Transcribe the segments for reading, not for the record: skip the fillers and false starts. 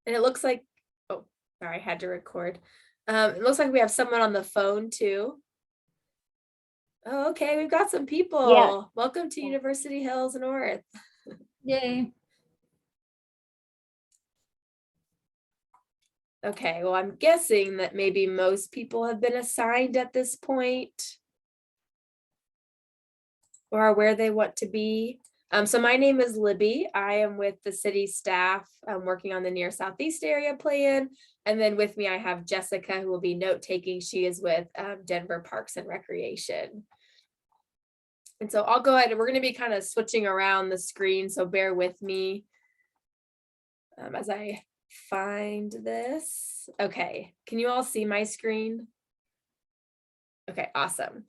And it looks like, oh, sorry, I had to record. It looks like we have someone on the phone too. Oh, okay, we've got some Yeah. people. Welcome to University Hills North. Yay. Okay, well, I'm guessing that maybe most people have been assigned at this point or are where they want to be. So my name is Libby. I am with the city staff. I'm working on the near southeast area plan. And then with me, I have Jessica, who will be note taking. She is with Denver Parks and Recreation. And so I'll go ahead and we're going to be kind of switching around the screen. So bear with me as I find this. Okay, can you all see my screen? Okay, awesome.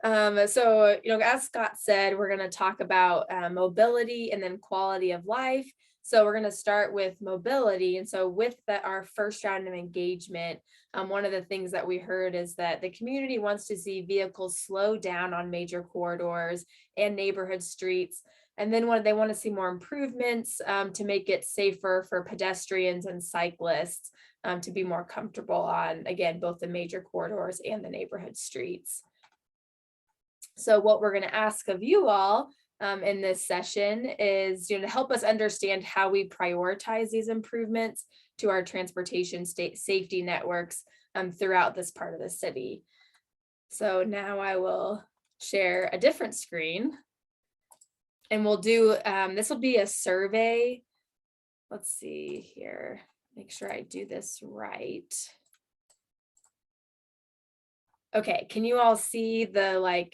So, as Scott said, we're going to talk about mobility and then quality of life. So we're going to start with mobility. And so with our first round of engagement, one of the things that we heard is that the community wants to see vehicles slow down on major corridors and neighborhood streets. And then they want to see more improvements to make it safer for pedestrians and cyclists to be more comfortable on, again, both the major corridors and the neighborhood streets. So what we're going to ask of you all in this session is to help us understand how we prioritize these improvements to our transportation safety networks throughout this part of the city. So now I will share a different screen and we'll do, this will be a survey. Let's see here, make sure I do this right. Okay, can you all see the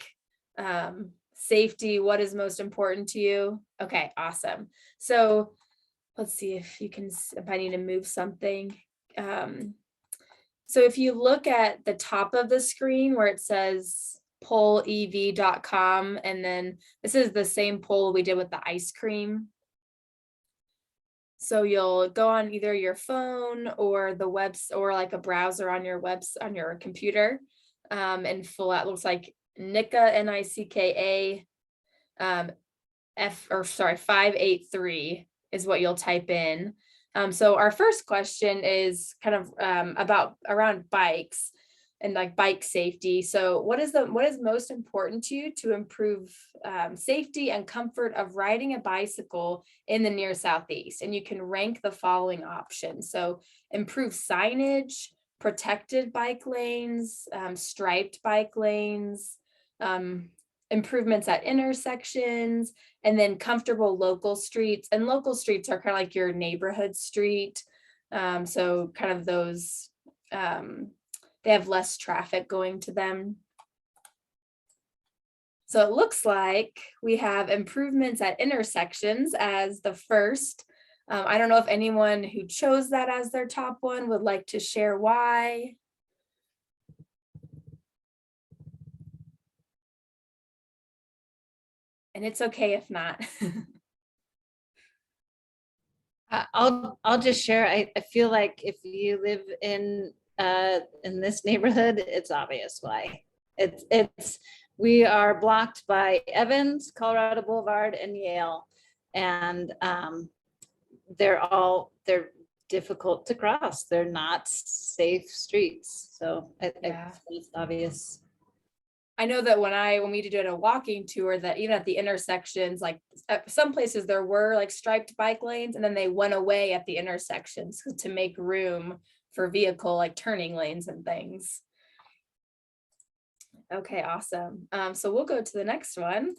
safety, what is most important to you? Okay, awesome. So let's see if I need to move something. So if you look at the top of the screen where it says pollev.com, and then this is the same poll we did with the ice cream. So you'll go on either your phone or the webs or like a browser on your on your computer and fill out, looks like NICA, NICKA 583 is what you'll type in. So our first question is kind of around bikes and like bike safety. So what is most important to you to improve safety and comfort of riding a bicycle in the near southeast? And you can rank the following options. So improve signage, protected bike lanes, striped bike lanes, improvements at intersections, and then comfortable local streets. And local streets are kind of like your neighborhood street. So kind of those, they have less traffic going to them. So it looks like we have improvements at intersections as the first. I don't know if anyone who chose that as their top one would like to share why. And it's okay if not. I'll just share. I feel like if you live in this neighborhood, it's obvious why. We are blocked by Evans, Colorado Boulevard, and Yale, and they're difficult to cross. They're not safe streets, so it's obvious. I know that when we did a walking tour, that even at the intersections, like at some places there were like striped bike lanes, and then they went away at the intersections to make room for vehicle like turning lanes and things. Okay, awesome. So we'll go to the next one.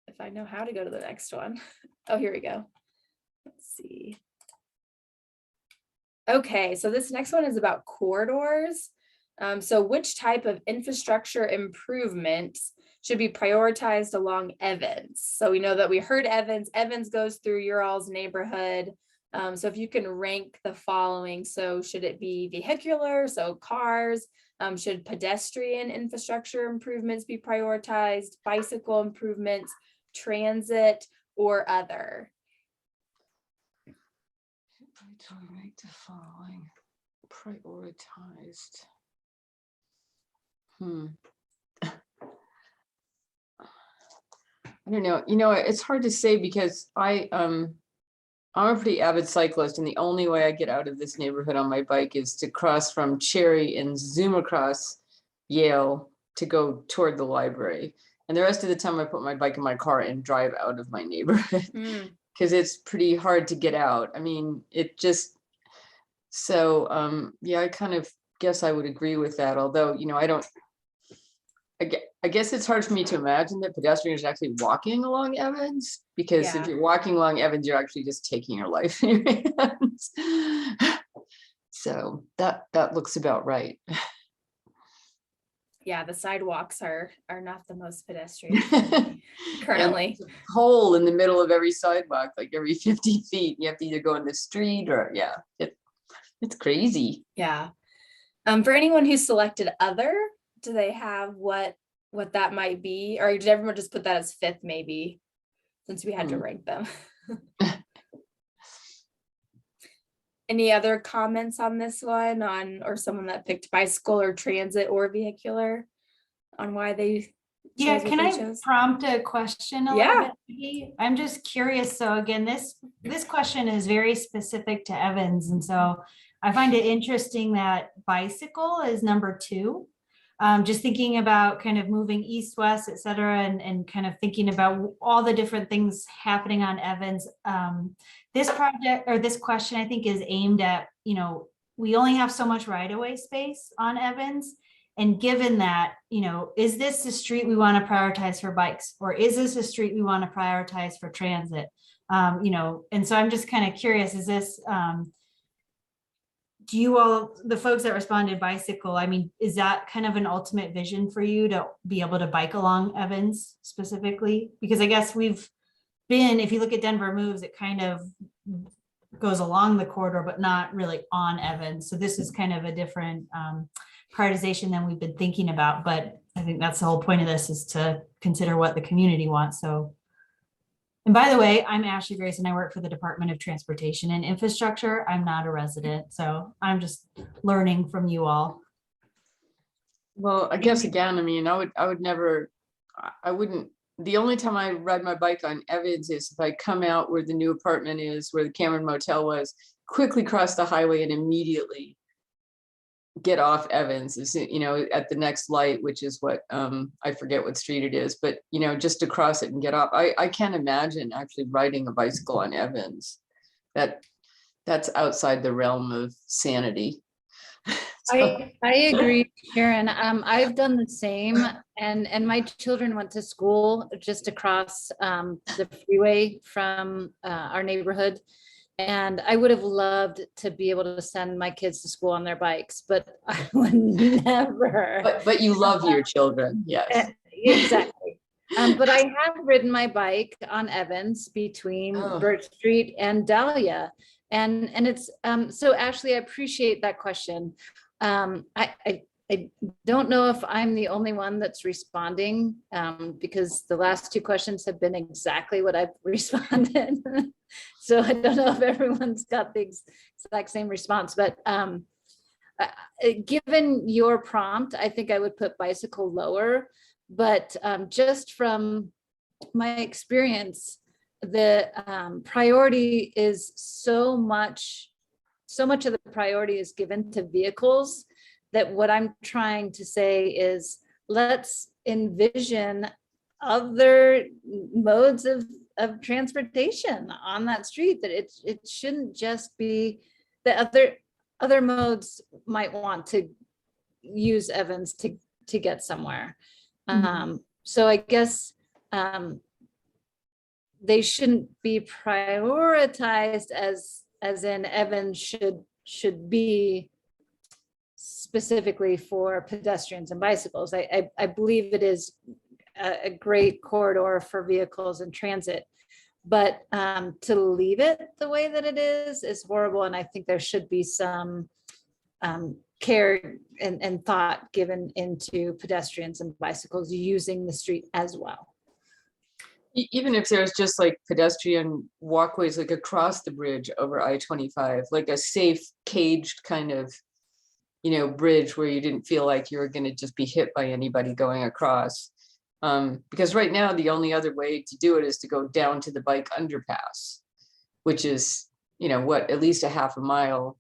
If I know how to go to the next one. Oh, here we go. Let's see. Okay, so this next one is about corridors. So which type of infrastructure improvements should be prioritized along Evans? So we know that we heard Evans goes through your all's neighborhood. So if you can rank the following, so should it be vehicular, so cars? Should pedestrian infrastructure improvements be prioritized, bicycle improvements, transit, or other? To rank the following prioritized. I don't know. It's hard to say because I'm a pretty avid cyclist, and the only way I get out of this neighborhood on my bike is to cross from Cherry and zoom across Yale to go toward the library. And the rest of the time I put my bike in my car and drive out of my neighborhood because it's pretty hard to get out. I mean, it just, so yeah, I kind of guess I would agree with that. Although, you know, I guess it's hard for me to imagine that pedestrians are actually walking along Evans, because if you're walking along Evans, you're actually just taking your life in your hands. So that looks about right. Yeah, the sidewalks are not the most pedestrian friendly currently. Hole in the middle of every sidewalk, like every 50 feet, you have to either go in the street or it's crazy. Yeah. For anyone who selected other, do they have what that might be? Or did everyone just put that as fifth maybe, since we had to rank them? Any other comments on this one, or someone that picked bicycle or transit or vehicular on why they Yeah, chose can what I they chose? prompt a question a little bit? Vicky? I'm just curious. So again, this question is very specific to Evans. And so I find it interesting that bicycle is number 2. Just thinking about kind of moving east, west, et cetera, and kind of thinking about all the different things happening on Evans. This project, or this question, I think is aimed at, you know, we only have so much right-of-way space on Evans. And given that, you know, is this the street we want to prioritize for bikes, or is this a street we want to prioritize for transit? You know, and so I'm just kind of curious, is this, do you all, the folks that responded bicycle, I mean, is that kind of an ultimate vision for you to be able to bike along Evans specifically? Because I guess we've been, if you look at Denver Moves, it kind of goes along the corridor, but not really on Evans. So this is kind of a different prioritization than we've been thinking about. But I think that's the whole point of this, is to consider what the community wants. So, and by the way, I'm Ashley Grace and I work for the Department of Transportation and Infrastructure. I'm not a resident, so I'm just learning from you all. Well, I guess again, I mean, I wouldn't, the only time I ride my bike on Evans is if I come out where the new apartment is, where the Cameron Motel was, quickly cross the highway and immediately get off Evans, you know, at the next light, which is what, I forget what street it is, but, you know, just to cross it and get off. I can't imagine actually riding a bicycle on Evans. That's outside the realm of sanity. I agree, Sharon. I've done the same, and my children went to school just across the freeway from our neighborhood. And I would have loved to be able to send my kids to school on their bikes, but I would never. But you love your children, yes. Exactly. But I have ridden my bike on Evans between Birch Street and Dahlia. And it's, so Ashley, I appreciate that question. I don't know if I'm the only one that's responding, because the last 2 questions have been exactly what I've responded. So I don't know if everyone's got the exact same response, but given your prompt, I think I would put bicycle lower, but just from my experience, the priority is so much of the priority is given to vehicles, that what I'm trying to say is, let's envision other modes of transportation on that street, that it shouldn't just be that other modes might want to use Evans to get somewhere. So I guess they shouldn't be prioritized as in Evans should be specifically for pedestrians and bicycles. I believe it is a great corridor for vehicles and transit, but to leave it the way that it is horrible. And I think there should be some care and thought given into pedestrians and bicycles using the street as well. Even if there's just like pedestrian walkways, like across the bridge over I-25, like a safe caged kind of, you know, bridge where you didn't feel like you were going to just be hit by anybody going across. Because right now, the only other way to do it is to go down to the bike underpass. which is, at least a half a mile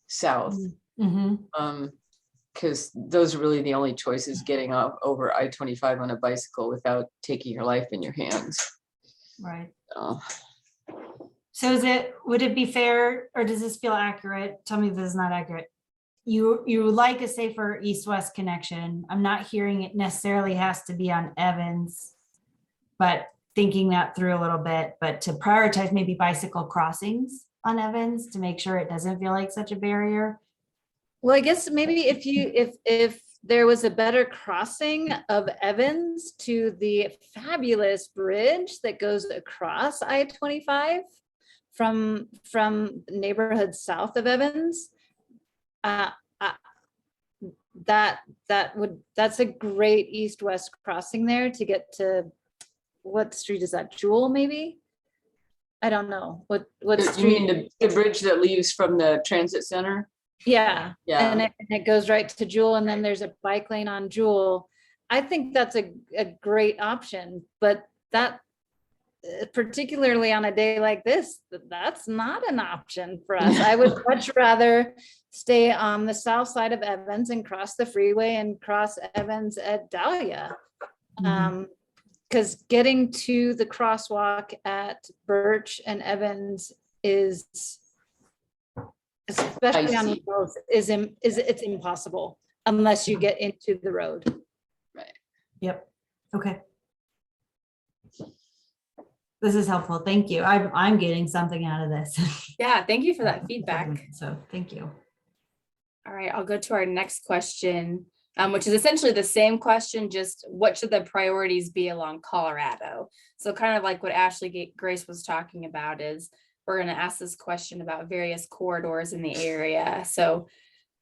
south. Mhm. Because those are really the only choices getting over I-25 on a bicycle without taking your life in your hands. Right. So, So would it be fair, or does this feel accurate? Tell me if this is not accurate. You like a safer east-west connection. I'm not hearing it necessarily has to be on Evans, but thinking that through a little bit, but to prioritize maybe bicycle crossings on Evans to make sure it doesn't feel like such a barrier. Well, I guess maybe if there was a better crossing of Evans to the fabulous bridge that goes across I-25 from neighborhood south of Evans, that's a great east-west crossing there to get to, what street is that? Jewel, maybe? I don't know. What you street? mean the bridge that leaves from the transit center? Yeah. Yeah. And it goes right to Jewel, and then there's a bike lane on Jewel. I think that's a great option, but that, particularly on a day like this, that's not an option for us. I would much rather stay on the south side of Evans and cross the freeway and cross Evans at Dahlia. Because getting to the crosswalk at Birch and Evans is, especially on roads, it's impossible unless you get into the road. Right. Yep. Okay. This is helpful. Thank you. I'm getting something out of this. Yeah, thank you for that feedback. So thank you. All right, I'll go to our next question, which is essentially the same question, just what should the priorities be along Colorado? So kind of like what Ashley Grace was talking about is we're going to ask this question about various corridors in the area. So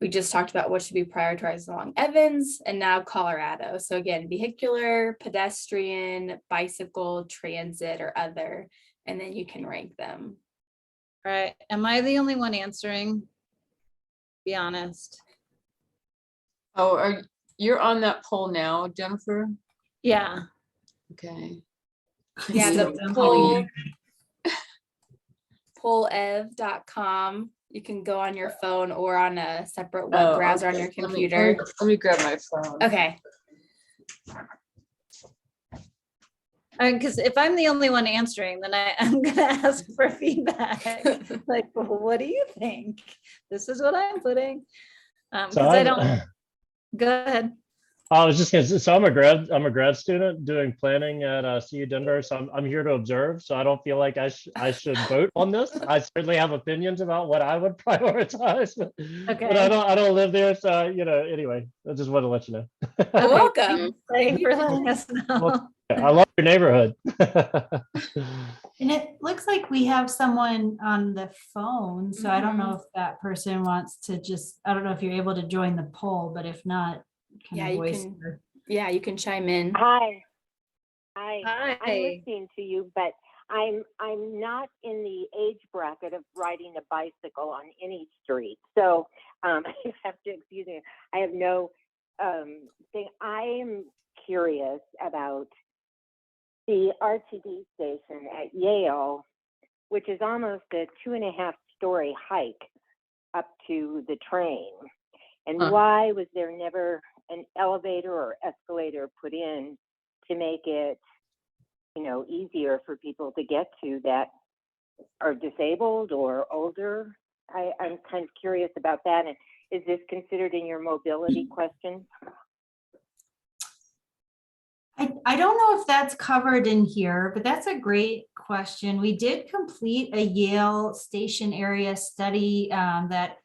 we just talked about what should be prioritized along Evans and now Colorado. So again, vehicular, pedestrian, bicycle, transit, or other, and then you can rank them. All right. Am I the only one answering? Be honest. Oh, you're on that poll now, Jennifer? Yeah. Okay. Yeah, the pollev.com. You can go on your phone or on a separate web browser on your computer. Let me grab my phone. Okay. Because if I'm the only one answering, then I'm going to ask for feedback. Like, well, what do you think? This is what I'm putting. Because I don't. Go ahead. I was just gonna say, so I'm a grad student doing planning at CU Denver, so I'm here to observe. So I don't feel like I should vote on this. I certainly have opinions about what I would prioritize, Okay. but I don't live there, so anyway, I just want to let you know. Okay. Welcome. Thank you for letting us know. Well, I love your neighborhood. And it looks like we have someone on the phone, so I don't know if that person wants to I don't know if you're able to join the poll, but if not, Yeah, you can chime in. Hi. Hi. I'm listening to you, but I'm not in the age bracket of riding a bicycle on any street. So you have to excuse me. I have no thing. I am curious about the RTD station at Yale, which is almost a 2.5-story hike up to the train. And why was there never an elevator or escalator put in to make it, easier for people to get to that are disabled or older? I'm kind of curious about that. And is this considered in your mobility question? I don't know if that's covered in here, but that's a great question. We did complete a Yale station area study that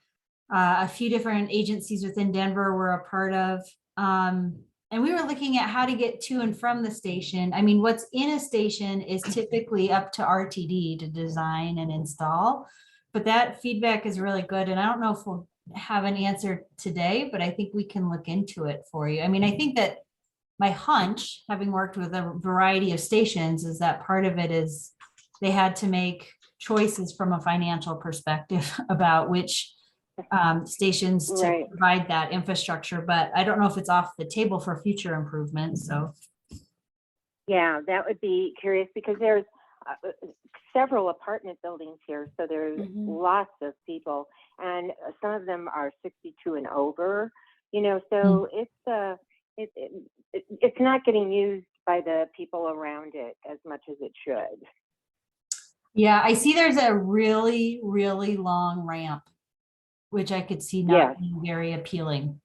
a few different agencies within Denver were a part of. And we were looking at how to get to and from the station. I mean, what's in a station is typically up to RTD to design and install, but that feedback is really good. And I don't know if we'll have an answer today, but I think we can look into it for you. I mean, I think that my hunch, having worked with a variety of stations, is that part of it is they had to make choices from a financial perspective about which stations to provide that infrastructure, but I don't know if it's off the table for future improvements. So yeah, that would be curious because there's several apartment buildings here, so there's Mhm. lots of people, and some of them are 62 and over. You know, so it's not getting used by the people around it as much as it should. Yeah, I see there's a really, really long ramp, which I could see not Yes. being very appealing.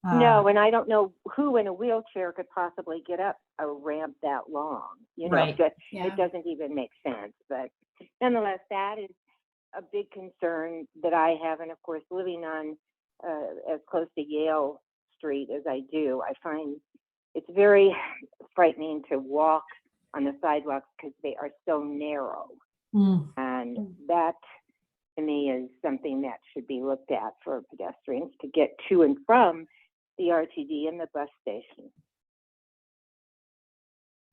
No, and I don't know who in a wheelchair could possibly get up a ramp that long. You know, Right. Yeah. it doesn't even make sense. But nonetheless, that is a big concern that I have. And of course, living on as close to Yale Street as I do, I find it's very frightening to walk on the sidewalks because they are so narrow. Mm. And that, to me, is something that should be looked at for pedestrians to get to and from the RTD and the bus station.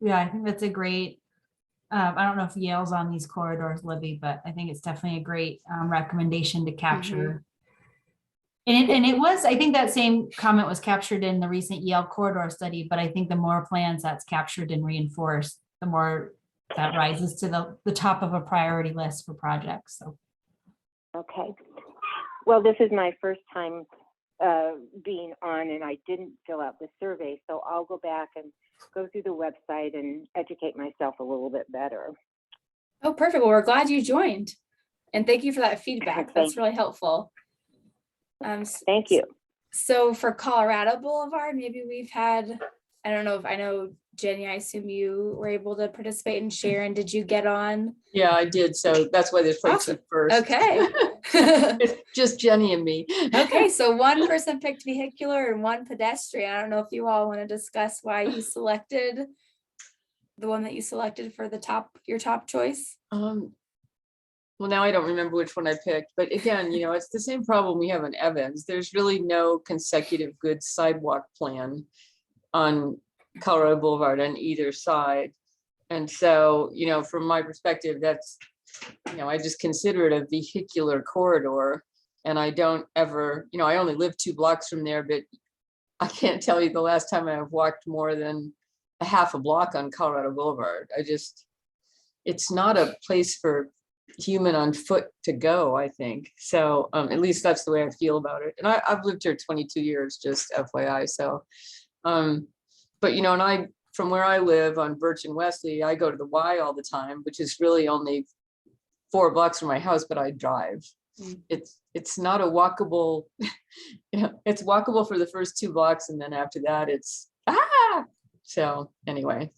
Yeah, I think that's a great, I don't know if Yale's on these corridors, Libby, but I think it's definitely a great recommendation to capture. And it was, I think that same comment was captured in the recent Yale corridor study, but I think the more plans that's captured and reinforced, the more that rises to the top of a priority list for projects. So. Okay. Well, this is my first time being on, and I didn't fill out the survey, so I'll go back and go through the website and educate myself a little bit better. Oh, perfect. Well, we're glad you joined. And thank you for that feedback. That's really helpful. Thank you. So for Colorado Boulevard, maybe we've had, I don't know if I know, Jenny, I assume you were able to participate and share, and did you get on? Yeah, I did. So that's why this place went first. Okay. It's just Jenny and me. Okay, so one person picked vehicular and one pedestrian. I don't know if you all want to discuss why you selected the one that you selected for your top choice. Well, now I don't remember which one I picked, but again, you know, it's the same problem we have in Evans. There's really no consecutive good sidewalk plan on Colorado Boulevard on either side. And so, you know, from my perspective, that's, you know, I just consider it a vehicular corridor. And I don't ever, you know, I only live 2 blocks from there, but I can't tell you the last time I've walked more than a half a block on Colorado Boulevard. It's not a place for human on foot to go, I think. So at least that's the way I feel about it. And I've lived here 22 years, just FYI. So, but you know, and from where I live on Birch and Wesley, I go to the Y all the time, which is really only 4 blocks from my house, but I drive. It's not a walkable, you know, it's walkable for the first 2 blocks. And then after that, it's, so anyway.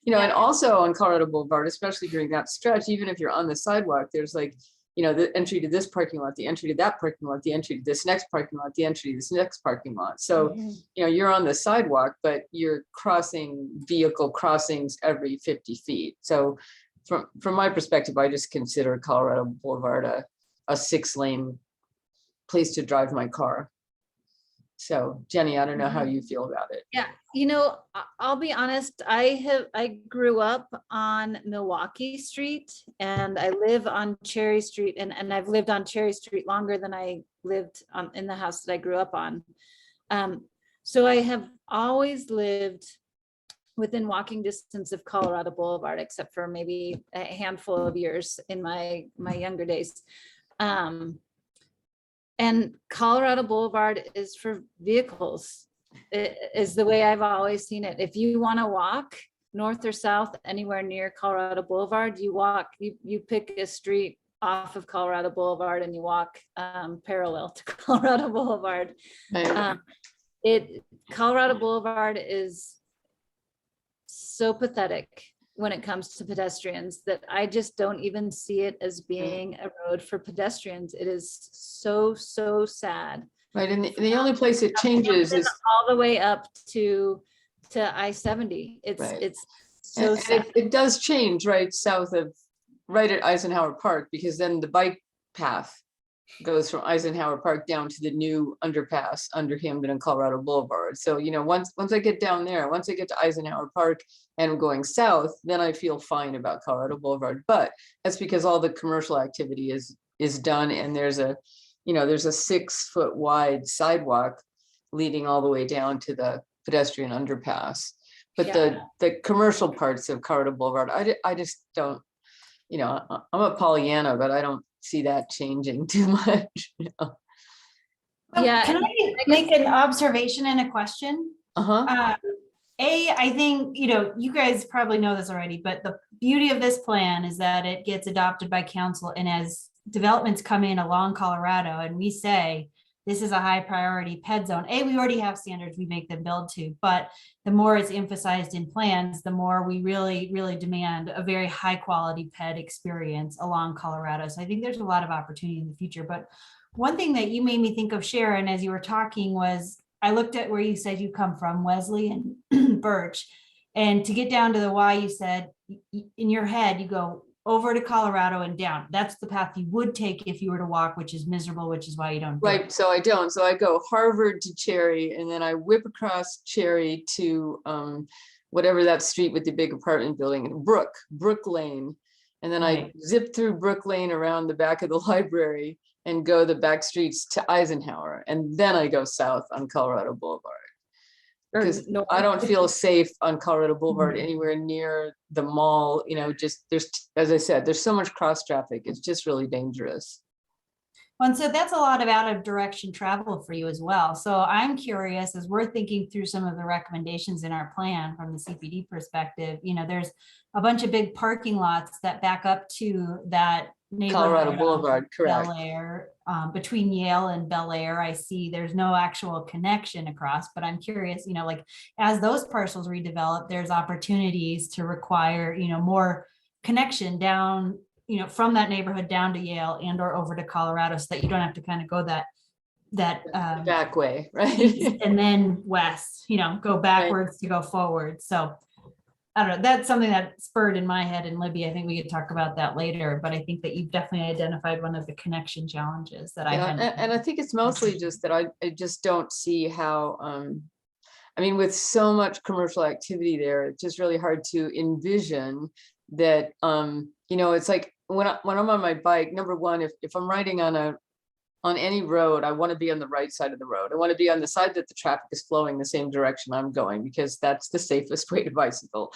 You know, and also on Colorado Boulevard, especially during that stretch, even if you're on the sidewalk, there's like, you know, the entry to this parking lot, the entry to that parking lot, the entry to this next parking lot, the entry to this next parking lot. So, you know, you're on the sidewalk, but you're crossing vehicle crossings every 50 feet. So from my perspective, I just consider Colorado Boulevard a 6-lane place to drive my car. So Jenny, I don't know how you feel about it. Yeah, you know, I'll be honest, I grew up on Milwaukee Street and I live on Cherry Street, and I've lived on Cherry Street longer than I lived in the house that I grew up on. So I have always lived within walking distance of Colorado Boulevard, except for maybe a handful of years in my younger days. And Colorado Boulevard is for vehicles. It is the way I've always seen it. If you want to walk north or south anywhere near Colorado Boulevard, you walk, you pick a street off of Colorado Boulevard and you walk parallel to Colorado Boulevard. Colorado Boulevard is so pathetic when it comes to pedestrians that I just don't even see it as being a road for pedestrians. It is so sad. Right, and the only place it changes is all the way up to I-70. It's so sad. It does change right south of, right at Eisenhower Park, because then the bike path goes from Eisenhower Park down to the new underpass under Hamden and Colorado Boulevard. So, you know, once I get down there, once I get to Eisenhower Park and I'm going south, then I feel fine about Colorado Boulevard. But that's because all the commercial activity is done, and there's a 6-foot wide sidewalk leading all the way down to the pedestrian underpass. But the commercial parts of Colorado Boulevard, I just don't, you know, I'm a Pollyanna, but I don't see that changing too much. Yeah. Can I make an observation and a question? Uh-huh. I think, you guys probably know this already, but the beauty of this plan is that it gets adopted by council. And as developments come in along Colorado and we say, this is a high priority PED zone, we already have standards we make them build to, but the more it's emphasized in plans, the more we really, really demand a very high quality PED experience along Colorado. So I think there's a lot of opportunity in the future. But one thing that you made me think of, Sharon, as you were talking was, I looked at where you said you come from, Wesley and Birch, and to get down to the Y, you said in your head, you go over to Colorado and down. That's the path you would take if you were to walk, which is miserable, which is why you don't do Right. it. So I don't. So I go Harvard to Cherry, and then I whip across Cherry to whatever that street with the big apartment building, and Brook Lane. And then I Right. zip through Brook Lane around the back of the library and go the back streets to Eisenhower. And then I go south on Colorado Boulevard. Because no, I don't feel safe on Colorado Boulevard Mhm. anywhere near the mall, just there's, as I said, there's so much cross traffic. It's just really dangerous. And so that's a lot of out of direction travel for you as well. So I'm curious, as we're thinking through some of the recommendations in our plan from the CPD perspective, there's a bunch of big parking lots that back up to that Colorado neighborhood, Boulevard, correct. Bel Air, between Yale and Bel Air. I see there's no actual connection across, but I'm curious, like as those parcels redevelop, there's opportunities to require, more connection down, from that neighborhood down to Yale and or over to Colorado, so that you don't have to kind of go that Back way, right? east and then west, go backwards to go forward. So I don't know, that's something that spurred in my head. And Libby, I think we could talk about that later, but I think that you've definitely identified one of the connection challenges that I Yeah, hadn't. and I think it's mostly just that I just don't see how, I mean, with so much commercial activity there, it's just really hard to envision that, it's like when I'm on my bike, number one, if I'm riding on any road, I want to be on the right side of the road. I want to be on the side that the traffic is flowing the same direction I'm going, because that's the safest way to bicycle.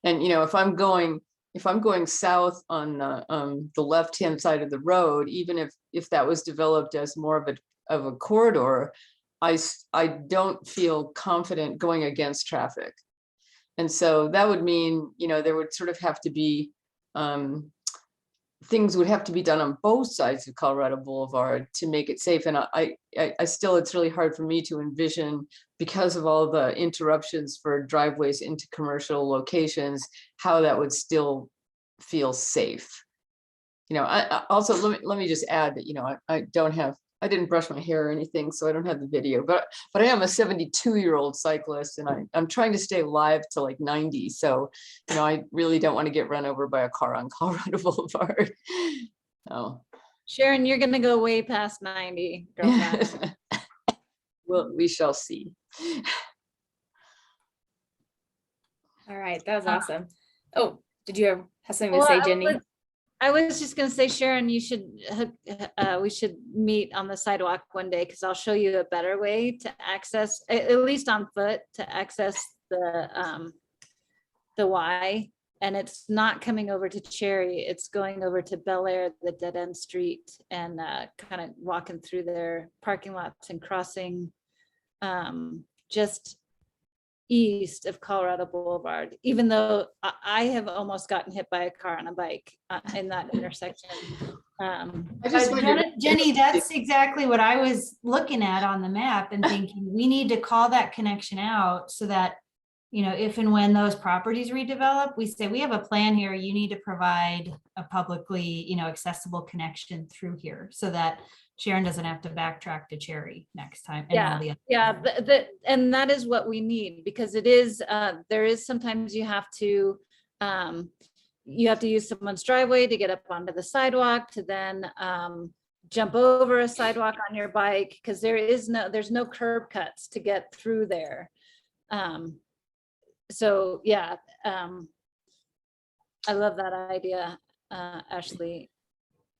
And, if I'm going south on the left-hand side of the road, even if that was developed as more of a corridor, I don't feel confident going against traffic. And so that would mean, there would sort of have to be, things would have to be done on both sides of Colorado Boulevard to make it safe. And I still, it's really hard for me to envision, because of all the interruptions for driveways into commercial locations, how that would still feel safe. I also, let me just add that, I didn't brush my hair or anything, so I don't have the video, but I am a 72-year-old cyclist, and I'm trying to stay alive to like 90. So, I really don't want to get run over by a car on Colorado Boulevard. Oh. Sharon, you're gonna go way past 90, girlfriend. Well, we shall see. All right, that was awesome. Oh, did you have something to say, Jenny? I was just gonna say, Sharon, we should meet on the sidewalk one day, because I'll show you a better way to access, at least on foot, to access the Y. And it's not coming over to Cherry, it's going over to Bel Air, the dead end street, and kind of walking through their parking lots and crossing just east of Colorado Boulevard, even though I have almost gotten hit by a car on a bike in that intersection. Jenny, that's exactly what I was looking at on the map and thinking, we need to call that connection out so that, if and when those properties redevelop, we say, we have a plan here, you need to provide a publicly, accessible connection through here, so that Sharon doesn't have to backtrack to Cherry next time. And and that is what we need, because it is, there is sometimes you have to use someone's driveway to get up onto the sidewalk, to then jump over a sidewalk on your bike, because there's no curb cuts to get through there. So yeah, I love that idea, Ashley.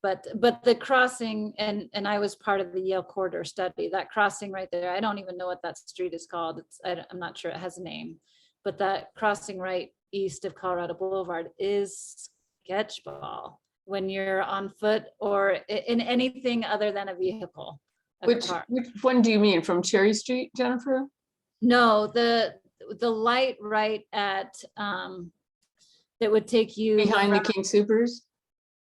But the crossing, and I was part of the Yale corridor study, that crossing right there, I don't even know what that street is called. I'm not sure it has a name, but that crossing right east of Colorado Boulevard is sketchball. when you're on foot or in anything other than a vehicle. Which one do you mean, from Cherry Street, Jennifer? No, the light right at, that would take you. Behind the from- King Supers?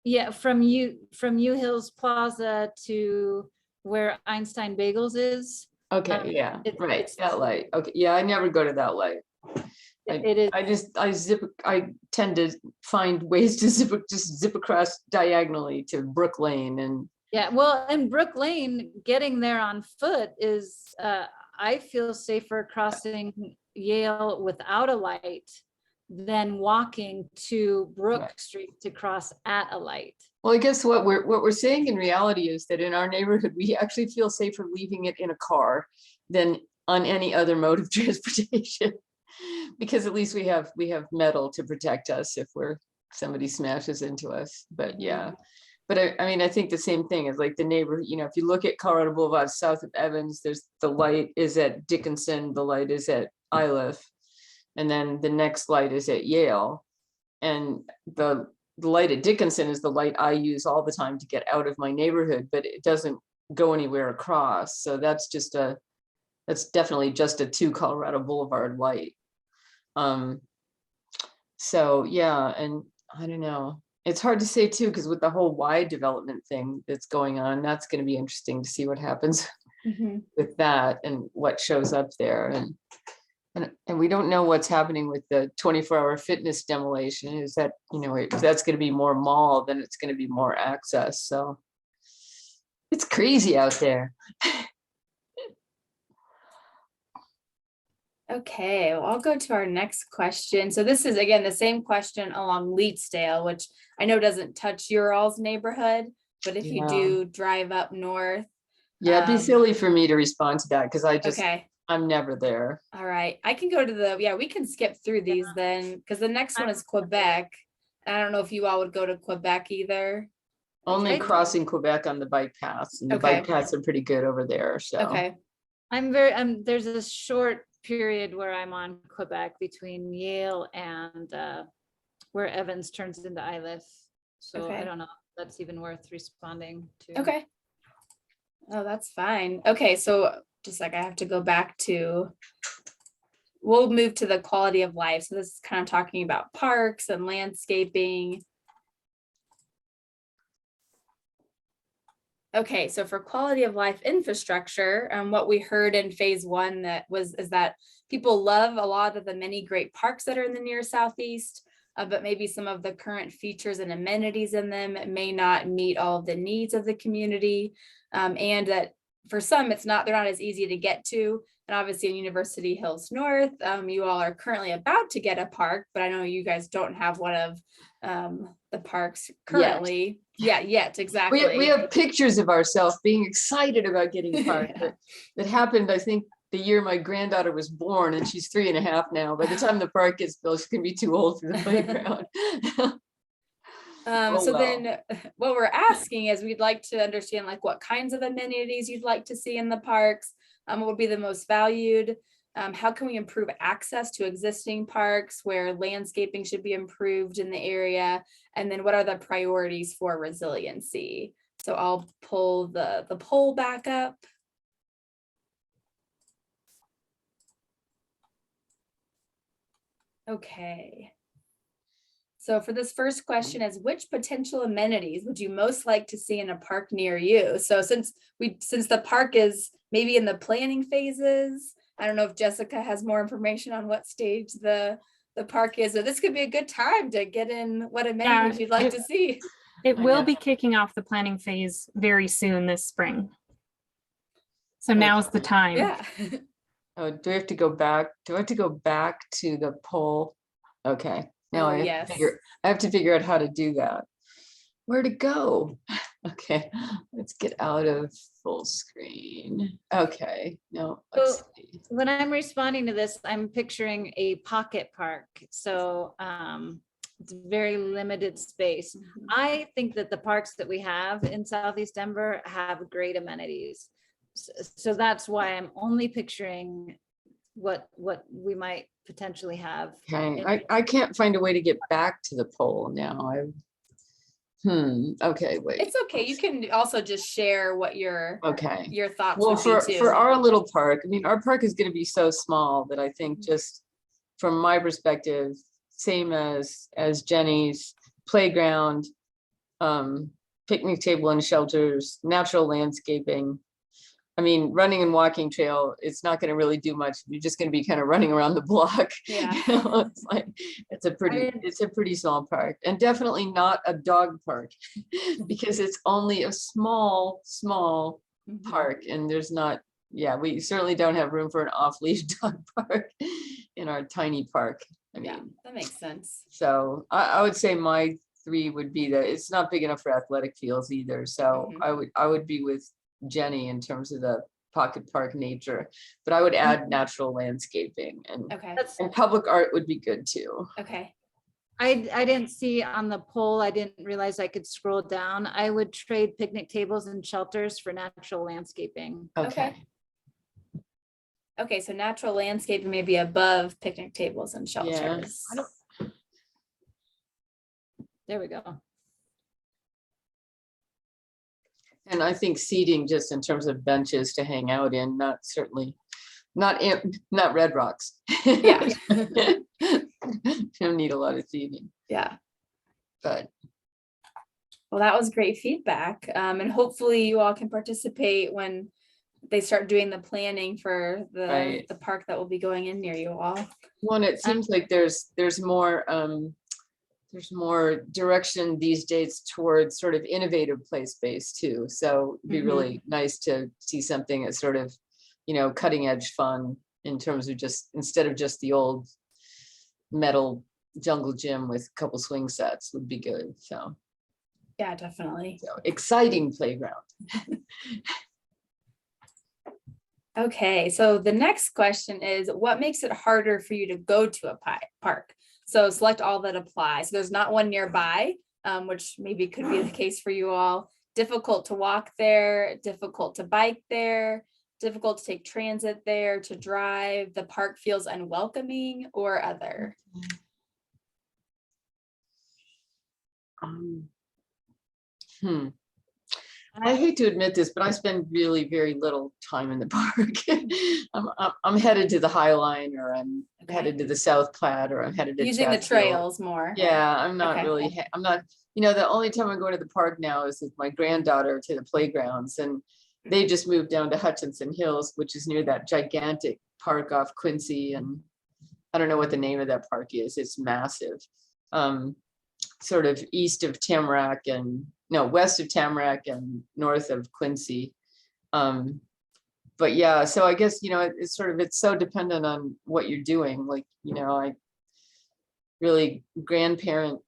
Yeah, from U Hills Plaza to where Einstein Bagels is. Okay, yeah, right, it's- that light. Okay, yeah, I never go to that light. It is. I tend to find ways to zip across diagonally to Brook Lane and. Yeah, well, in Brook Lane, getting there on foot is, I feel safer crossing Yale without a light than walking to Brook Right. Street to cross at a light. Well, I guess what we're saying in reality is that in our neighborhood, we actually feel safer leaving it in a car than on any other mode of transportation. Because at least we have metal to protect us if somebody smashes into us. But yeah. But I mean, I think the same thing is like the neighbor, you know, if you look at Colorado Boulevard south of Evans, there's the light is at Dickinson, the light is at Iliff, and then the next light is at Yale. And the light at Dickinson is the light I use all the time to get out of my neighborhood, but it doesn't go anywhere across. So that's definitely just a 2 Colorado Boulevard light. So yeah, and I don't know. It's hard to say too, because with the whole wide development thing that's going on, that's going to be interesting to see what happens with that and what shows up there. And we don't know what's happening with the 24-hour fitness demolition. Is that, you know, if that's going to be more mall, then it's going to be more access. So it's crazy out there. Okay, well, I'll go to our next question. So this is again the same question along Leetsdale, which I know doesn't touch your all's neighborhood, but if you Yeah. do drive up north. Yeah, it'd be silly for me to respond to that because Okay, I'm never there. all right. I can go to we can skip through these then, because the next one is Quebec. I don't know if you all would go to Quebec either. Only Okay. crossing Quebec on the bike paths, and the Okay. bike paths are pretty good over there. So Okay, There's a short period where I'm on Quebec between Yale and where Evans turns into Iliff. So Okay. I don't know if that's even worth responding to. okay. Oh, that's fine. Okay, so just like I have to go back to, we'll move to the quality of life. So this is kind of talking about parks and landscaping. Okay, so for quality of life infrastructure, what we heard in phase 1 is that people love a lot of the many great parks that are in the near southeast, but maybe some of the current features and amenities in them may not meet all of the needs of the community, and that for some they're not as easy to get to. And obviously in University Hills North, you all are currently about to get a park, but I know you guys don't have one of the parks currently. Yet, exactly. we have pictures of ourselves being excited about getting a park. Yeah. That happened, I think, the year my granddaughter was born, and she's 3.5 now. By the time the park gets built, she's gonna be too old for the playground. Oh, So well. then what we're asking is we'd like to understand like what kinds of amenities you'd like to see in the parks, what would be the most valued, how can we improve access to existing parks, where landscaping should be improved in the area, and then what are the priorities for resiliency. So I'll pull the poll back up. Okay. So for this first question is, which potential amenities would you most like to see in a park near you? So since the park is maybe in the planning phases, I don't know if Jessica has more information on what stage the park is, so this could be a good time to get in what amenities you'd like to see. It I will know. be kicking off the planning phase very soon this spring. So now's the time. Yeah. Oh, do I have to go back? Do I have to go back to the poll? Okay, now Oh, I yes. have to figure out how to do that. Where to go? Okay, let's get out of full screen. Okay, no, let's see. When I'm responding to this, I'm picturing a pocket park. So it's very limited space. I think that the parks that we have in Southeast Denver have great amenities. So that's why I'm only picturing what we might potentially have. Okay, I can't find a way to get back to the poll now. Okay, wait. It's okay. You can also just share what your Okay. thoughts Well, would be too. for our little park, I mean, our park is going to be so small that I think just from my perspective, same as Jenny's, playground, picnic table and shelters, natural landscaping. I mean, running and walking trail, it's not going to really do much. You're just going to be kind of running around the block. Yeah. You know, it's like, it's a pretty small park, and definitely not a dog park because it's only a small Mhm. park, and there's not, yeah, we certainly don't have room for an off-leash dog park in our tiny park. I Yeah, mean, that makes sense. so I would say my 3 would be that it's not big enough for athletic fields either. So Mhm. I would be with Jenny in terms of the pocket park nature, but I would add natural landscaping, and Okay. public art would be good too. Okay. I didn't see on the poll, I didn't realize I could scroll down. I would trade picnic tables and shelters for natural landscaping. Okay. Okay, so natural landscaping may be above picnic tables and shelters. I don't- There we go. And I think seating, just in terms of benches to hang out in, not Red Rocks. Yeah. Don't need a lot of seating, Yeah. but Well, that was great feedback. And hopefully you all can participate when they start doing the planning for Right. the park that will be going in near you all. one, it seems like there's more direction these days towards sort of innovative play space too. So it'd be really nice to see something that's sort of, cutting edge fun in terms of just, instead of just the old metal jungle gym with a couple swing sets would be good. So Yeah, definitely. exciting playground. Okay, so the next question is, what makes it harder for you to go to a park? So select all that apply. So there's not one nearby, which maybe could be the case for you all. Difficult to walk there, difficult to bike there, difficult to take transit there, to drive, the park feels unwelcoming, or other. I hate to admit this, but I spend really very little time in the park. I'm headed to the High Line, or I'm headed to the South Platte, or I'm headed to Using the Chatfield. trails more. Yeah, I'm not Okay. really, I'm not, the only time I go to the park now is with my granddaughter to the playgrounds, and they just moved down to Hutchinson Hills, which is near that gigantic park off Quincy, and I don't know what the name of that park is. It's massive. Sort of east of Tamarack west of Tamarack and north of Quincy. But yeah, so I guess, it's so dependent on what you're doing. Like, I really, grandparent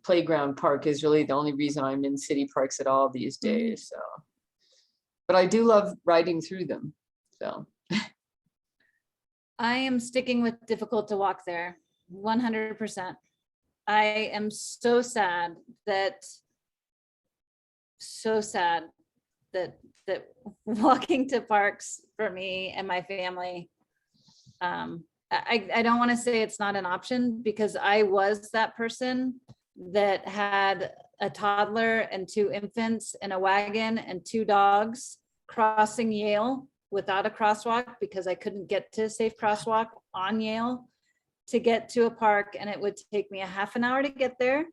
playground park is really the only reason I'm in city parks at all these days. So, but I do love riding through them. So I am sticking with difficult to walk there, 100%. I am so sad that walking to parks for me and my family, I don't want to say it's not an option, because I was that person that had a toddler and 2 infants in a wagon and 2 dogs crossing Yale without a crosswalk, because I couldn't get to a safe crosswalk on Yale to get to a park, and it would take me a half an hour to get there.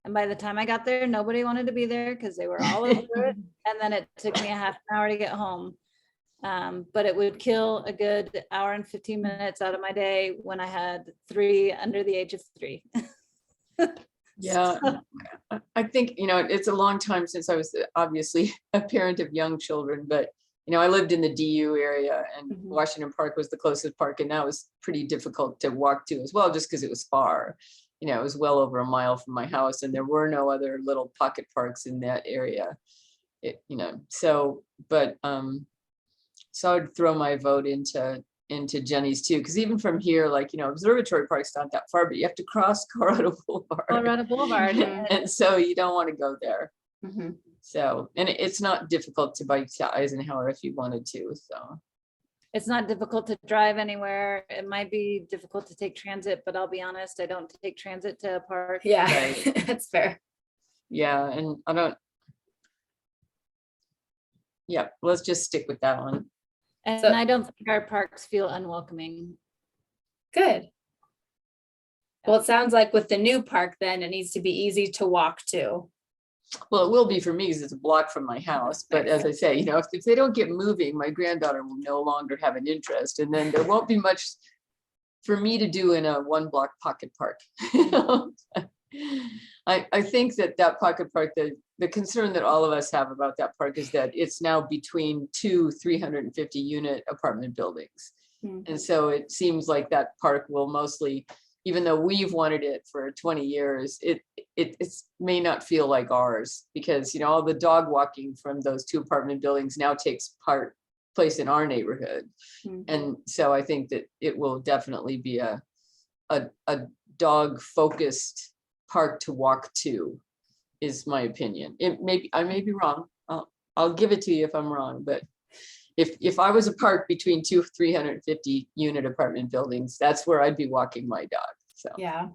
And by the time I got there, nobody wanted to be there because they were all over it. And then it took me a half an hour to get home. But it would kill a good hour and 15 minutes out of my day when I had 3 under the age of 3. yeah, I think, it's a long time since I was obviously a parent of young children, but I lived in the DU area, and Washington Park was the closest park, and that was pretty difficult to walk to as well, just because it was far. It was well over a mile from my house, and there were no other little pocket parks in that area. So I'd throw my vote into Jenny's too, because even from here, like, Observatory Park's not that far, but you have to cross Colorado Boulevard. And so you don't want to go there. So, and it's not difficult to bike to Eisenhower if you wanted to. So It's not difficult to drive anywhere. It might be difficult to take transit, but I'll be honest, I don't take transit to a park. Yeah, Right. that's fair. Yeah, and I don't. Yeah, let's just stick with that one. And So- I don't think our parks feel unwelcoming. Good. Well, it sounds like with the new park, then it needs to be easy to walk to. Well, it will be for me because it's a block from my house. But as I say, if they don't get moving, my granddaughter will no longer have an interest. And then there won't be much for me to do in a 1-block pocket park. I think that pocket park, the concern that all of us have about that park is that it's now between 2 350 unit apartment buildings. And so it seems like that park will mostly, even though we've wanted it for 20 years, it may not feel like ours because, all the dog walking from those 2 apartment buildings now takes place in our neighborhood. And so I think that it will definitely be a dog focused park to walk to, is my opinion. I may be wrong. I'll give it to you if I'm wrong, but if I was a park between 2 350 unit apartment buildings, that's where I'd be walking my dog. So Yeah,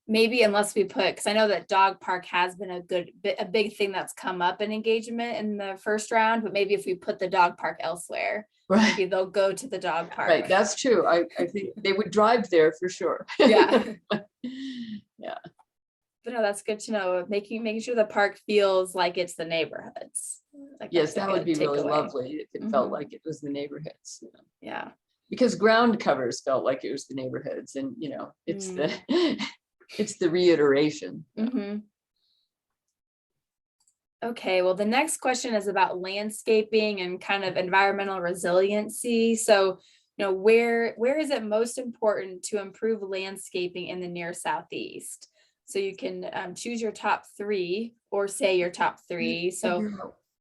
maybe unless we put, because I know that dog park has been a big thing that's come up in engagement in the first round, but maybe if we put the dog park elsewhere, maybe they'll go to the dog park. right, that's true. I think they would drive there for sure. Yeah. Yeah. But no, that's good to know. Making sure the park feels like it's the neighborhoods. Like Yes, that's a that would good be really takeaway. lovely if it felt Mhm. like it was the neighborhoods. Yeah. Because ground covers felt like it was the neighborhoods, and it's it's the reiteration. Mhm. Okay, well, the next question is about landscaping and kind of environmental resiliency. So, where is it most important to improve landscaping in the near southeast? So you can choose your top 3 or say your top 3. So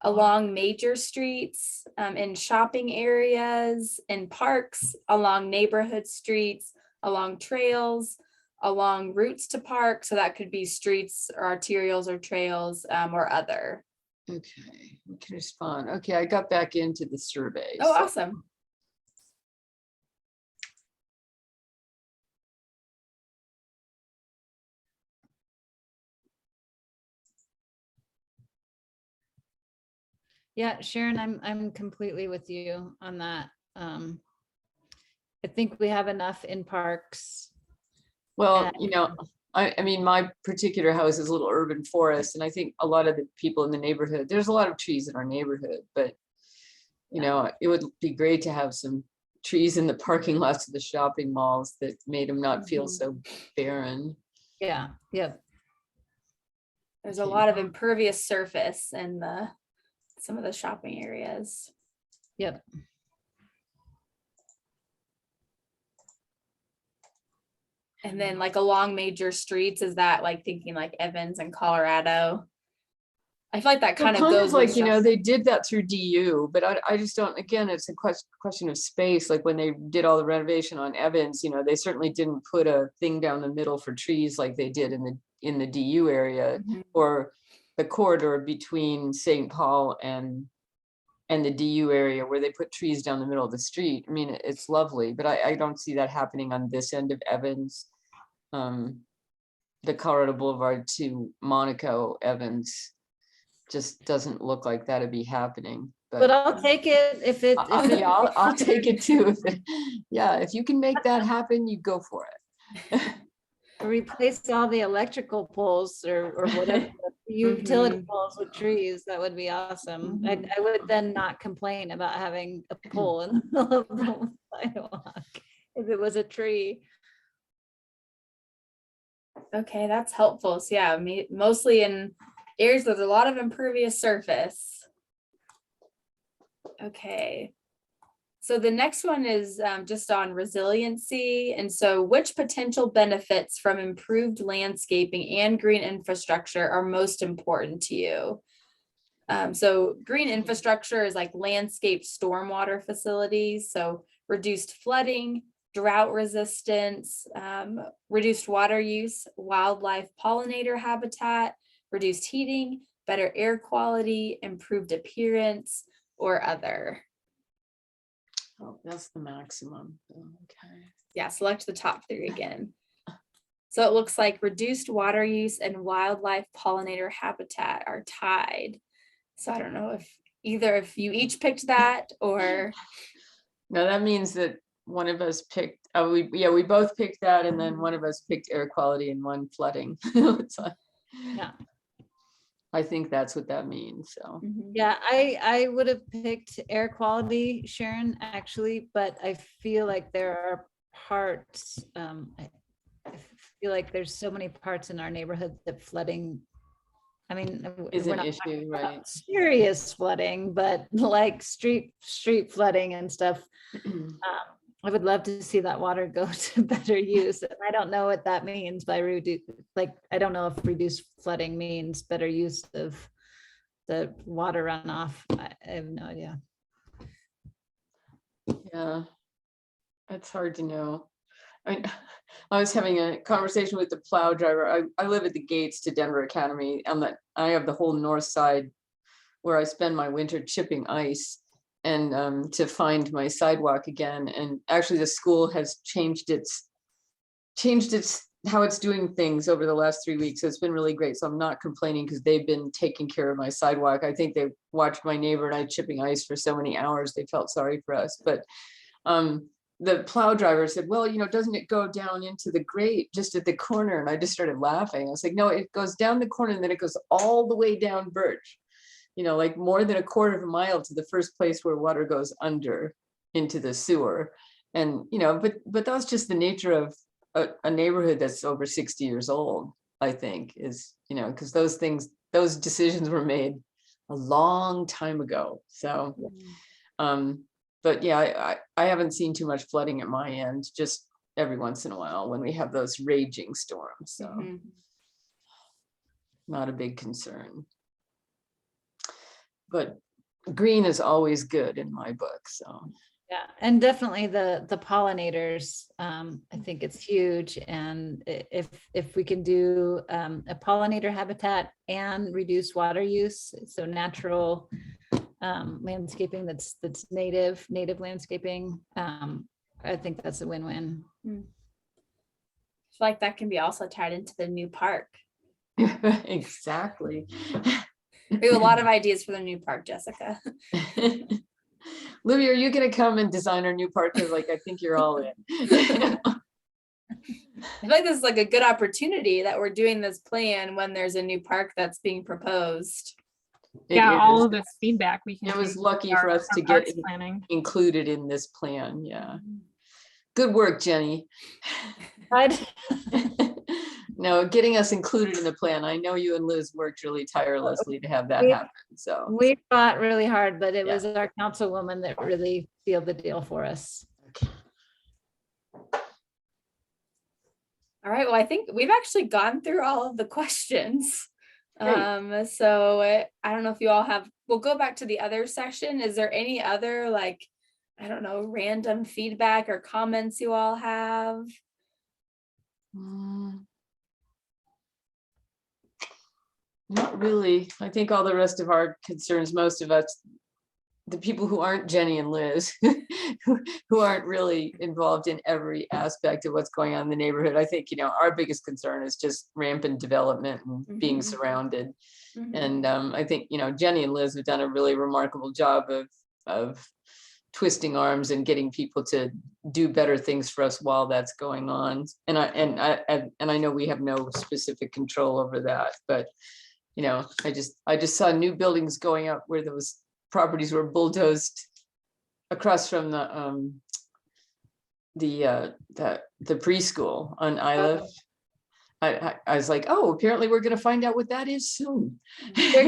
along major streets, in shopping areas, in parks, along neighborhood streets, along trails, along routes to park. So that could be streets or arterials or trails, or other. Okay, we can respond. Okay, I got back into the survey. Oh, so- awesome. Yeah, Sharon, I'm completely with you on that. I think we have enough in parks. Well, Yeah. I mean, my particular house is a little urban forest, and I think a lot of the people in the neighborhood, there's a lot of trees in our neighborhood, but it would be great to have some trees in the parking lots of the shopping malls that made them not feel so barren. Yeah, There's a Okay. lot of impervious surface in some of the shopping areas. yep. And then like along major streets, is that like thinking like Evans and Colorado? I feel like that kind of goes like, with shop- they did that through DU, but I just don't, again, it's a question of space. Like when they did all the renovation on Evans, they certainly didn't put a thing down the middle for trees like they did in the DU area Mhm. or the corridor between St. Paul and the DU area where they put trees down the middle of the street. I mean, it's lovely, but I don't see that happening on this end of Evans. The Colorado Boulevard to Monaco Evans just doesn't look like that'd be happening. But I'll take it if it. Yeah, I'll take it too. If you can make that happen, you go for it. Replace all the electrical poles or whatever, the utility poles with trees, that would be awesome. I would then not complain about having a pole in the middle of the sidewalk if it was a tree. Okay, that's helpful. So yeah, mostly in areas with a lot of impervious surface. Okay. So the next one is just on resiliency. And so which potential benefits from improved landscaping and green infrastructure are most important to you? So green infrastructure is like landscape stormwater facilities. So reduced flooding, drought resistance, reduced water use, wildlife pollinator habitat, reduced heating, better air quality, improved appearance, or other. Oh, that's the maximum. Okay. Yeah, select the top 3 again. So it looks like reduced water use and wildlife pollinator habitat are tied. So I don't know if you each picked that or. No, that means that one of us picked, we both picked that, and then one of us picked air quality and one flooding. Yeah. I think that's what that means, so. Yeah, I would have picked air quality, Sharon, actually, but I feel like there are parts, I feel like there's so many parts in our neighborhood that flooding, I mean, Is we're an not issue, talking right? about serious flooding, but like street flooding and stuff. I would love to see that water go to better use. And I don't know what that means by I don't know if reduced flooding means better use of the water runoff. I have no idea. Yeah, it's hard to know. I was having a conversation with the plow driver. I live at the gates to Denver Academy, and I have the whole north side where I spend my winter chipping ice, and to find my sidewalk again. And actually the school has changed its how it's doing things over the last 3 weeks. So it's been really great. So I'm not complaining because they've been taking care of my sidewalk. I think they watched my neighbor and I chipping ice for so many hours. They felt sorry for us. But the plow driver said, well, doesn't it go down into the grate just at the corner? And I just started laughing. I was like, no, it goes down the corner and then it goes all the way down Birch, like more than a quarter of a mile to the first place where water goes under into the sewer. And, but that's just the nature of a neighborhood that's over 60 years old, I think, is, because those decisions were made a long time ago. So, but yeah, I haven't seen too much flooding at my end, just every once in a while when we have those raging storms. So not a big concern. But green is always good in my book, so. Yeah, and definitely the pollinators, I think it's huge. And if we can do a pollinator habitat and reduce water use, so natural landscaping that's native landscaping, I think that's a win-win. I feel like that can be also tied into the new park. Exactly. We have a lot of ideas for the new park, Jessica. Libby, are you going to come and design our new park? Because I think you're all in. I feel like this is like a good opportunity that we're doing this plan when there's a new park that's being proposed. Yeah, all of this feedback we can. It was take lucky our- for us to our get arts planning. included in this plan. Yeah. Good work, Jenny. No, getting us included in the plan. I know you and Liz worked really tirelessly to have that happen. So we fought really hard, but it was our councilwoman that really sealed the deal for us. All right, well, I think we've actually gone through all of the questions. So I don't know if you all have, we'll go back to the other session. Is there any other I don't know, random feedback or comments you all have? Not really. I think all the rest of our concerns, most of us, the people who aren't Jenny and Liz, who aren't really involved in every aspect of what's going on in the neighborhood. I think, our biggest concern is just rampant development and being surrounded. And I think, Jenny and Liz have done a really remarkable job of twisting arms and getting people to do better things for us while that's going on. And I know we have no specific control over that, but I just saw new buildings going up where those properties were bulldozed across from the preschool on Isla. I was like, oh, apparently we're going to find out what that is soon. They're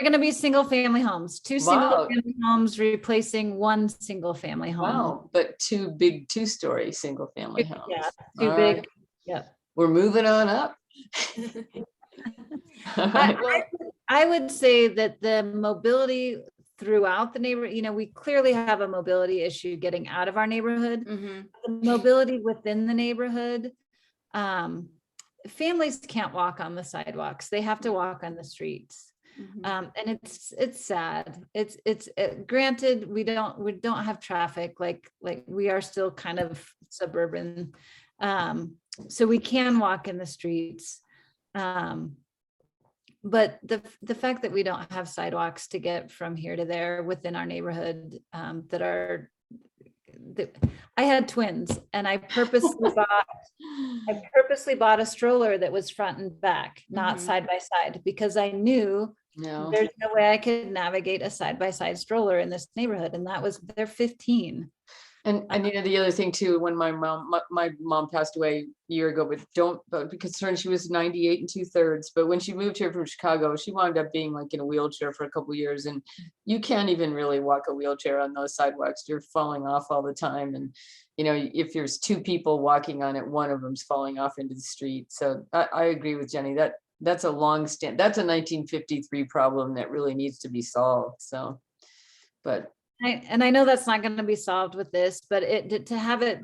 going to be single family homes, two single family homes replacing one single family home. Wow, but two big 2-story single family homes. Yeah, too big. Right. Yeah. We're moving on up. I would say that the mobility throughout the neighborhood, we clearly have a mobility issue getting out of our neighborhood. The mobility within the neighborhood, families can't walk on the sidewalks. They have to walk on the streets. And it's sad. It's granted we don't have traffic like we are still kind of suburban, So we can walk in the streets. But the fact that we don't have sidewalks to get from here to there within our neighborhood, that I had twins, and I purposely bought a stroller that was front and back, not side by side, because I knew there's no way I could navigate a side by side stroller in this neighborhood, and they're 15. And the other thing too, when my mom passed away a year ago, but don't be concerned, she was 98 and 2/3. But when she moved here from Chicago, she wound up being like in a wheelchair for a couple of years, and you can't even really walk a wheelchair on those sidewalks. You're falling off all the time. And if there's two people walking on it, one of them's falling off into the street. So I agree with Jenny, that's a that's a 1953 problem that really needs to be solved. So, but I know that's not going to be solved with this, but to have it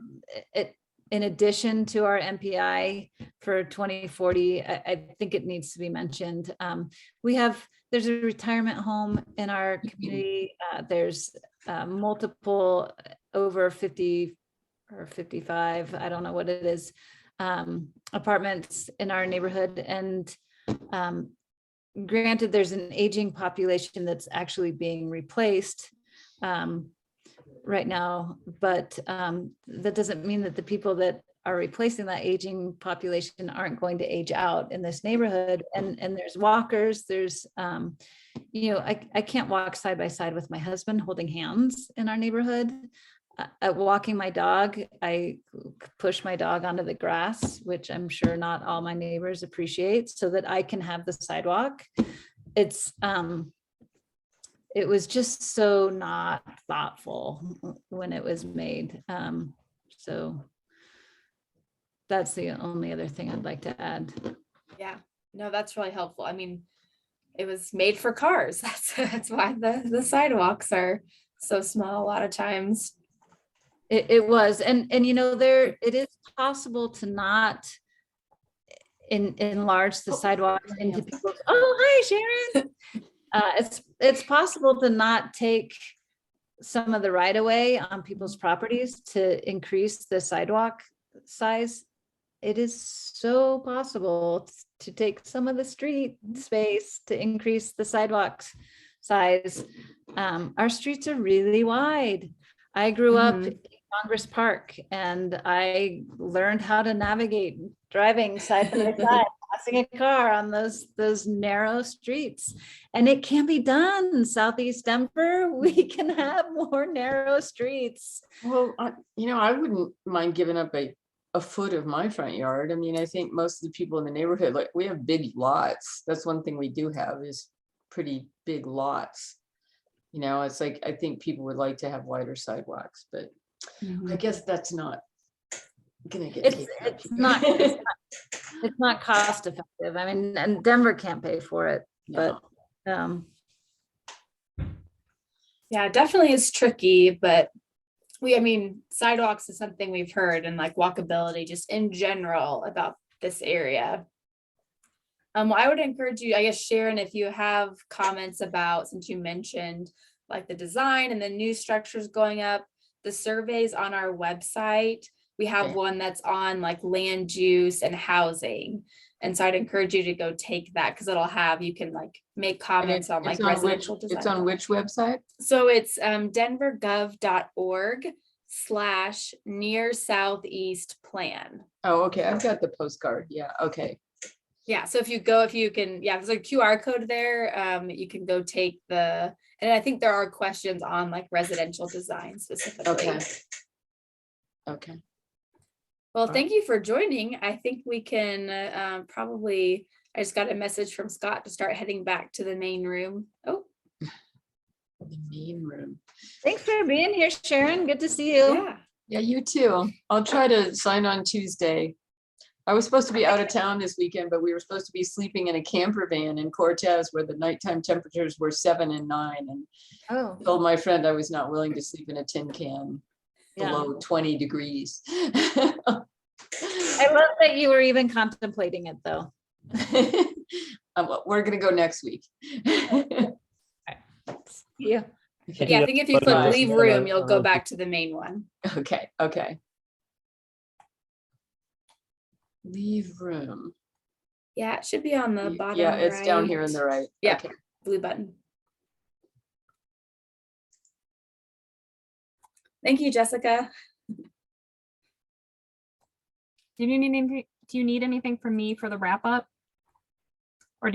in addition to our MPI for 2040, I think it needs to be mentioned. There's a retirement home in our community. There's multiple over 50 or 55, I don't know what it is, apartments in our neighborhood. And granted, there's an aging population that's actually being replaced right now, but that doesn't mean that the people that are replacing that aging population aren't going to age out in this neighborhood. And there's walkers, there's I can't walk side by side with my husband holding hands in our neighborhood. Walking my dog, I push my dog onto the grass, which I'm sure not all my neighbors appreciate, so that I can have the sidewalk. It was just so not thoughtful when it was made. So that's the only other thing I'd like to add. Yeah, no, that's really helpful. I mean, it was made for cars. That's why the sidewalks are so small a lot of times. It was, and there, it is possible to not enlarge the sidewalks into people's, hi Sharon. It's possible to not take some of the right of way on people's properties to increase the sidewalk size. It is so possible to take some of the street space to increase the sidewalks size. Our streets are really wide. I grew up in Congress Park, and I learned how to navigate driving side by side, passing a car on those narrow streets. And it can be done. Southeast Denver, we can have more narrow streets. Well, I wouldn't mind giving up a foot of my front yard. I mean, I think most of the people in the neighborhood, like, we have big lots. That's one thing we do have, is pretty big lots. It's like, I think people would like to have wider sidewalks, but I guess that's not gonna get it's not cost effective. I mean, and Denver can't pay for it, but yeah, it definitely is tricky, but sidewalks is something we've heard, and like walkability just in general about this area. Well, I would encourage you, I guess, Sharon, if you have comments about, since you mentioned like the design and the new structures going up, the surveys on our website, we have one that's on like land use and housing. And so I'd encourage you to go take that, because you can like make comments on like residential design. It's on which website? So it's denvergov.org/near southeast plan. Oh, okay. I've got the postcard. Yeah. Okay. Yeah. So if you can, there's a QR code there. You can go take and I think there are questions on like residential design specifically. Okay. Well, thank you for joining. I think we can I just got a message from Scott to start heading back to the main room. Oh. The main room. Thanks for being here, Sharon. Good to see you. Yeah, you too. I'll try to sign on Tuesday. I was supposed to be out of town this weekend, but we were supposed to be sleeping in a camper van in Cortez, where the nighttime temperatures were 7 and 9. And told my friend I was not willing to sleep in a tin can below 20 degrees. I love that you were even contemplating it, though. We're going to go next week. Yeah. Yeah, I think if you click leave room, you'll go back to the main one. Okay. Leave room. Yeah, it should be on the bottom. Yeah, it's down here in the right. Yeah. Okay. Blue button. Thank you, Jessica. Do you need anything from me for the wrap up?